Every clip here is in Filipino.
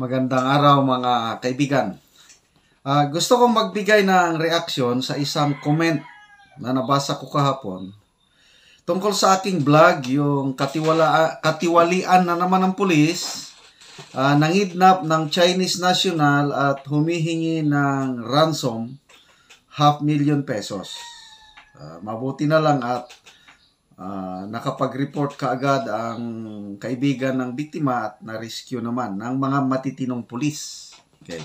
Magandang araw mga kaibigan. Gusto kong magbigay ng reaksyon sa isang comment na nabasa ko kahapon tungkol sa aking vlog, yung katiwalian na naman ng pulis, nangidnap ng Chinese national at humihingi ng ransom ₱500,000. Mabuti na lang at nakapag-report kaagad ang kaibigan ng biktima at na-rescue naman ng mga matitinong pulis. Okay.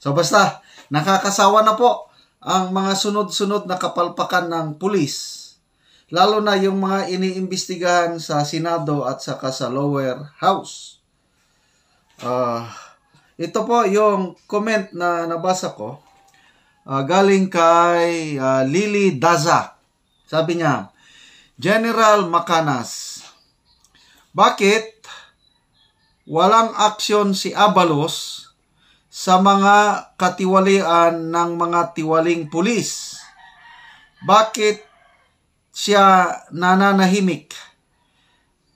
So basta, nakakasawa na po ang mga sunod-sunod na kapalpakan ng pulis, lalo na yung mga iniimbestigahan sa Senado at saka sa lower house. Ito po yung comment na nabasa ko, galing kay Lily Daza. Sabi niya, General Macanas, bakit walang aksyon si Abalos sa mga katiwalian ng mga tiwaling pulis? Bakit siya nananahimik?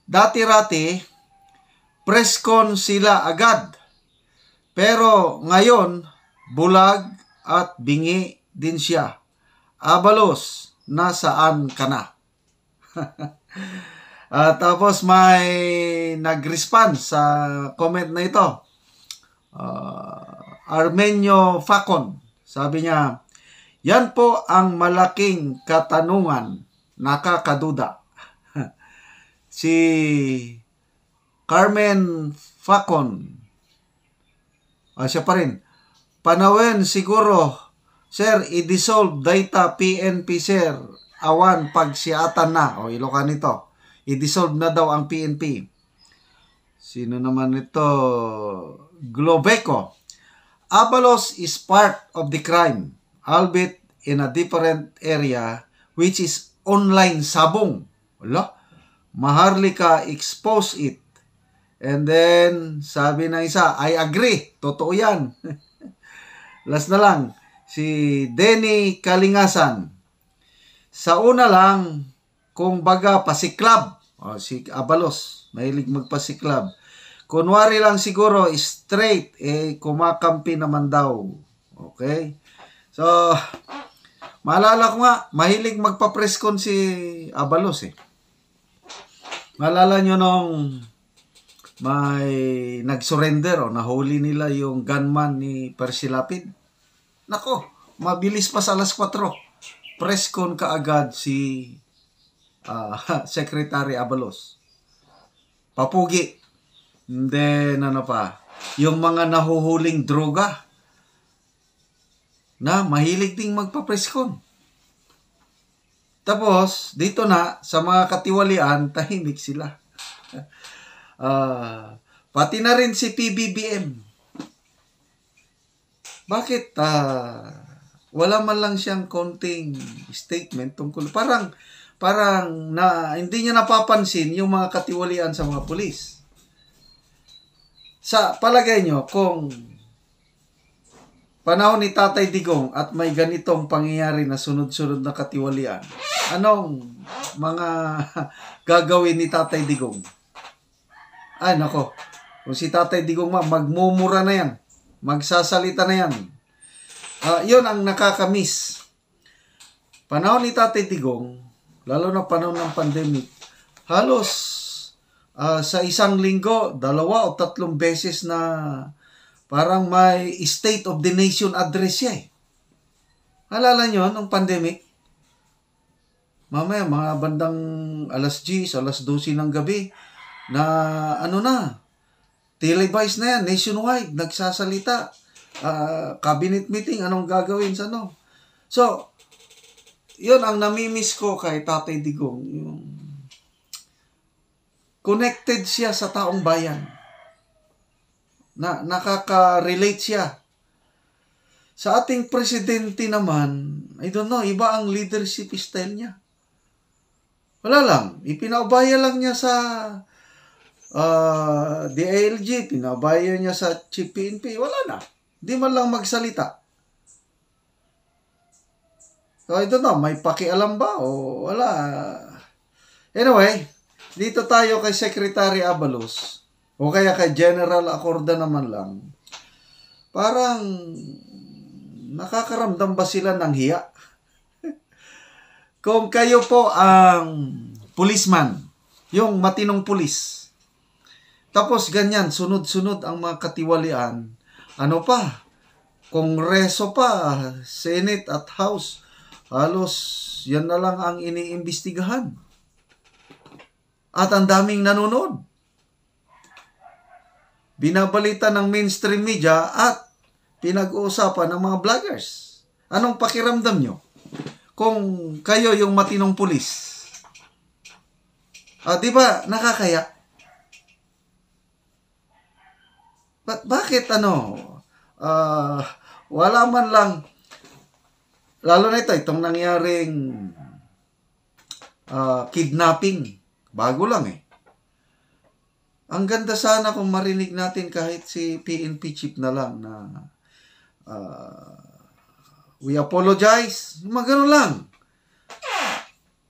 Dati-rati, preskon sila agad. Pero ngayon, bulag at bingi din siya. Abalos, nasaan ka na? Tapos may nag-respond sa comment na ito. Armenio Facon. Sabi niya, yan po ang malaking katanungan, nakakaduda. Si Carmen Facon. Siya pa rin. Panawin siguro, sir, i-dissolve data PNP, sir. Awan pagsiatan na. O Ilocan ito. I-dissolve na daw ang PNP. Sino naman ito? Globeco. Abalos is part of the crime, albeit in a different area, which is online sabong. Wala. Maharlika expose it. And then, sabi na isa, I agree. Totoo yan. Last na lang. Si Denny Kalingasan. Sa una lang, kung baga pasiklab, si Abalos, mahilig magpasiklab. Kunwari lang siguro, straight, kumakampi naman daw. Okay? So, maalala ko nga, mahilig magpapreskon si Abalos Maalala nyo nung may nag-surrender, nahuli nila yung gunman ni Percy Lapid. Nako, mabilis pa sa alas 4. Preskon kaagad si Secretary Abalos. Papugi. And then, ano pa? Yung mga nahuhuling droga na mahilig ding magpapreskon. Tapos, dito na, sa mga katiwalian, tahimik sila. Pati na rin si PBBM. Bakit wala man lang siyang konting statement tungkol, parang na hindi niya napapansin yung mga katiwalian sa mga pulis. Sa palagay nyo, kung panahon ni Tatay Digong at may ganitong pangyayari na sunod-sunod na katiwalian, anong mga gagawin ni Tatay Digong? Ay nako, kung si Tatay Digong magmumura na yan, magsasalita na yan. Yun ang nakakamiss. Panahon ni Tatay Digong, lalo na panahon ng pandemic, halos sa isang linggo, 2 o 3 beses na parang may State of the Nation address siya Alala nyo, nung pandemic, mamaya mga bandang alas 10, alas 12 ng gabi, na televised na yan, nationwide, nagsasalita. Cabinet meeting, anong gagawin sa So, yun ang namimiss ko kay Tatay Digong. Yung connected siya sa taong bayan. Nakaka-relate siya. Sa ating presidente naman, I don't know, iba ang leadership style niya. Wala lang. Ipinaubaya lang niya sa DILG, pinabaya niya sa Chief PNP. Wala na. Di man lang magsalita. So, I don't know, may pakialam ba o wala? Anyway, dito tayo kay Secretary Abalos o kaya kay General Acorda naman lang. Parang nakakaramdam ba sila ng hiya? Kung kayo po ang policeman, yung matinong pulis, tapos ganyan, sunod-sunod ang mga katiwalian, ano pa, Kongreso pa, Senate at House, halos yan na lang ang iniimbestigahan. At ang daming nanonood. Binabalita ng mainstream media at pinag-uusapan ng mga vloggers. Anong pakiramdam nyo kung kayo yung matinong pulis? Di ba nakakaya? Bakit wala man lang, lalo na itong nangyaring kidnapping, bago lang eh. Ang ganda sana kung marinig natin kahit si PNP chief na lang na we apologize. Magano lang.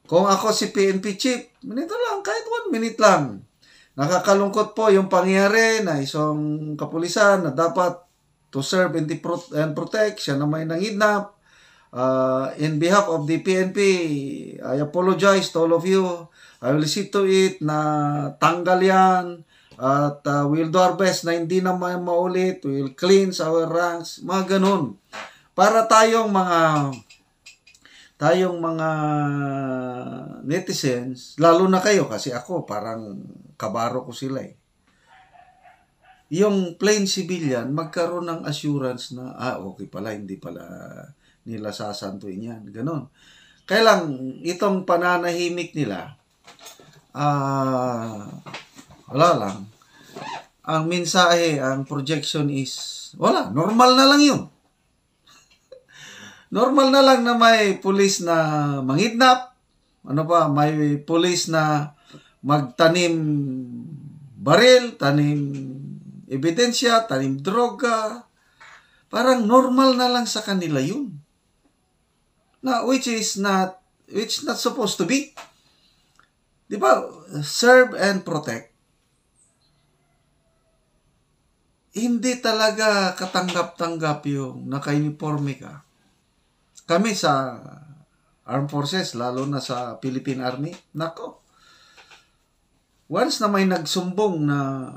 Kung ako si PNP chief, minute lang, kahit 1 minute lang. Nakakalungkot po yung pangyayari na isang kapulisan na dapat to serve and protect, siya na may nangidnap. In behalf of the PNP, I apologize to all of you. I will see to it na tanggal yan at we'll do our best na hindi na maulit. We'll cleanse our ranks. Mga ganun. Para tayong mga netizens, lalo na kayo kasi ako parang kabaro ko sila eh. Yung plain civilian magkaroon ng assurance na okay pala, hindi pala nila sasantuin yan. Ganon. Kaya lang, itong pananahimik nila, wala lang. Ang mensahe, ang projection is, wala, normal na lang yun. Normal na lang na may pulis na mangidnap, may pulis na magtanim baril, tanim ebidensya, tanim droga. Parang normal na lang sa kanila yun. Which not supposed to be. Di ba? Serve and protect. Hindi talaga katanggap-tanggap yung naka-uniforme ka. Kami sa Armed Forces, lalo na sa Philippine Army, once na may nagsumbong na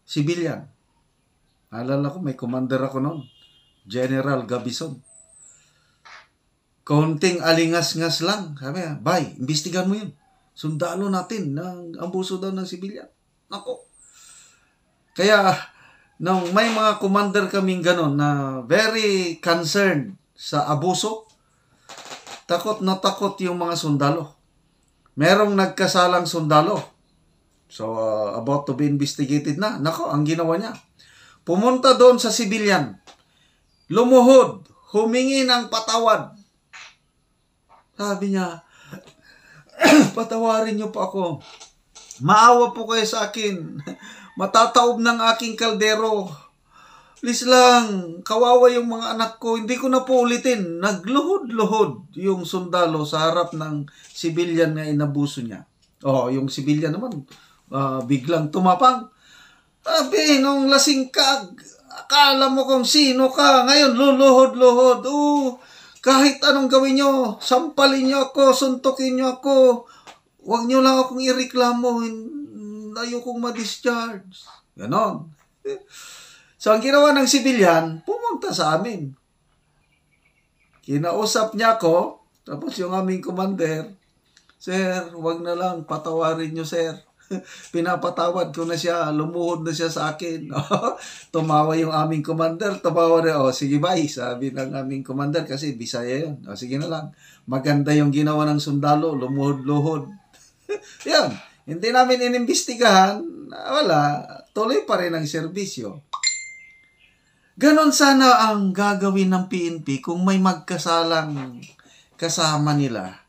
civilian, alala ko, may commander ako noon, General Gabison. Konting alingas-ngas lang. Sabi, bay, imbestigan mo yun. Sundalo natin ng ambuso daw ng sibilyan. Kaya, nung may mga commander kaming ganon na very concerned sa abuso, takot na takot yung mga sundalo. Merong nagkasalang sundalo. So, about to be investigated na. Ang ginawa niya. Pumunta doon sa sibilyan. Lumuhod. Humingi ng patawad. Sabi niya, patawarin niyo po ako. Maawa po kayo sa akin. Matataob ng aking kaldero. Please lang, kawawa yung mga anak ko. Hindi ko na po ulitin. Nagluhod-luhod yung sundalo sa harap ng sibilyan na inabuso niya. Yung sibilyan naman, biglang tumapang. Sabi, nung lasing ka, akala mo kung sino ka. Ngayon, luluhod-luhod. Kahit anong gawin nyo, sampalin nyo ako, suntukin nyo ako, huwag nyo lang akong ireklamo, ayokong ma-discharge. Ganon. So, ang ginawa ng sibilyan, pumunta sa amin. Kinausap niya ako, tapos yung aming commander, sir, huwag na lang, patawarin nyo, sir. Pinapatawad ko na siya, lumuhod na siya sa akin. Tumawa yung aming commander, tumawa rin, sige bye, sabi ng aming commander kasi Bisaya yun. Sige na lang, maganda yung ginawa ng sundalo, lumuhod-luhod. Yan, hindi namin inimbestigahan, wala, tuloy pa rin ang serbisyo. Ganon sana ang gagawin ng PNP kung may magkasalang kasama nila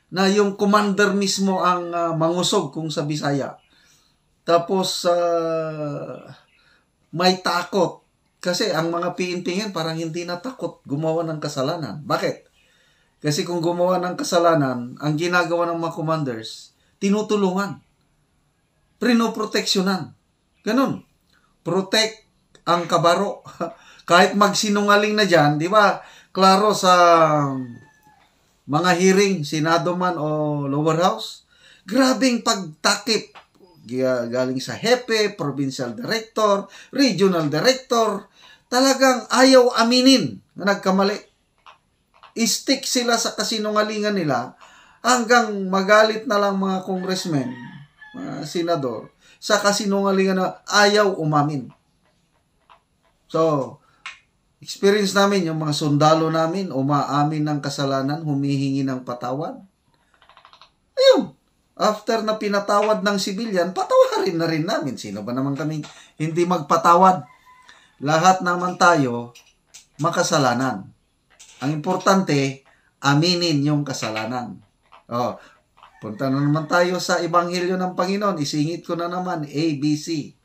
na yung commander mismo ang mangusog kung sa Bisaya. Tapos, may takot. Kasi ang mga PNP yan parang hindi natakot gumawa ng kasalanan. Bakit? Kasi kung gumawa ng kasalanan, ang ginagawa ng mga commanders, tinutulungan. Prinoproteksyonan. Ganon. Protect ang kabaro. Kahit magsinungaling na dyan, di ba? Klaro sa mga hearing, Senado man o lower house, grabing pagtakip. Galing sa hepe, provincial director, regional director, talagang ayaw aminin na nagkamali. Stick sila sa kasinungalingan nila hanggang magalit na lang mga congressmen, mga senador, sa kasinungalingan na ayaw umamin. So, experience namin, yung mga sundalo namin, umaamin ng kasalanan, humihingi ng patawad. Ayun, after na pinatawad ng civilian, patawarin na rin namin. Sino ba naman kami hindi magpatawad? Lahat naman tayo makasalanan. Ang importante, aminin yung kasalanan. Oh, punta na naman tayo sa Ebanghelyo ng Panginoon. Isingit ko na naman, ABC.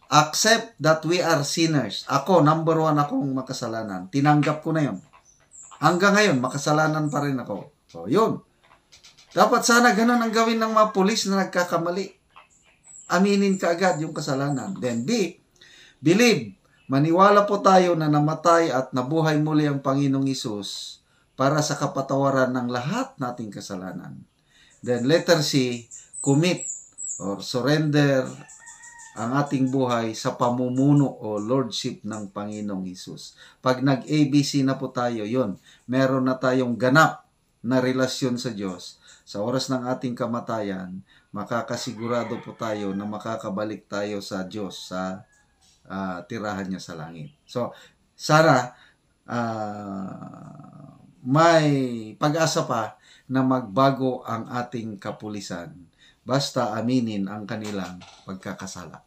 Accept that we are sinners. Ako, number 1 akong makasalanan. Tinanggap ko na yun. Hanggang ngayon, makasalanan pa rin ako. So, yun. Dapat sana ganun ang gawin ng mga pulis na nagkakamali. Aminin ka agad yung kasalanan. Then B, believe. Maniwala po tayo na namatay at nabuhay muli ang Panginoong Hesus para sa kapatawaran ng lahat nating kasalanan. Then letter C, commit or surrender ang ating buhay sa pamumuno o lordship ng Panginoong Hesus. Pag nag-ABC na po tayo, yun, meron na tayong ganap na relasyon sa Diyos. Sa oras ng ating kamatayan, makakasigurado po tayo na makakabalik tayo sa Diyos, sa tirahan niya sa langit. So, sana may pag-asa pa na magbago ang ating kapulisan. Basta aminin ang kanilang pagkakasala.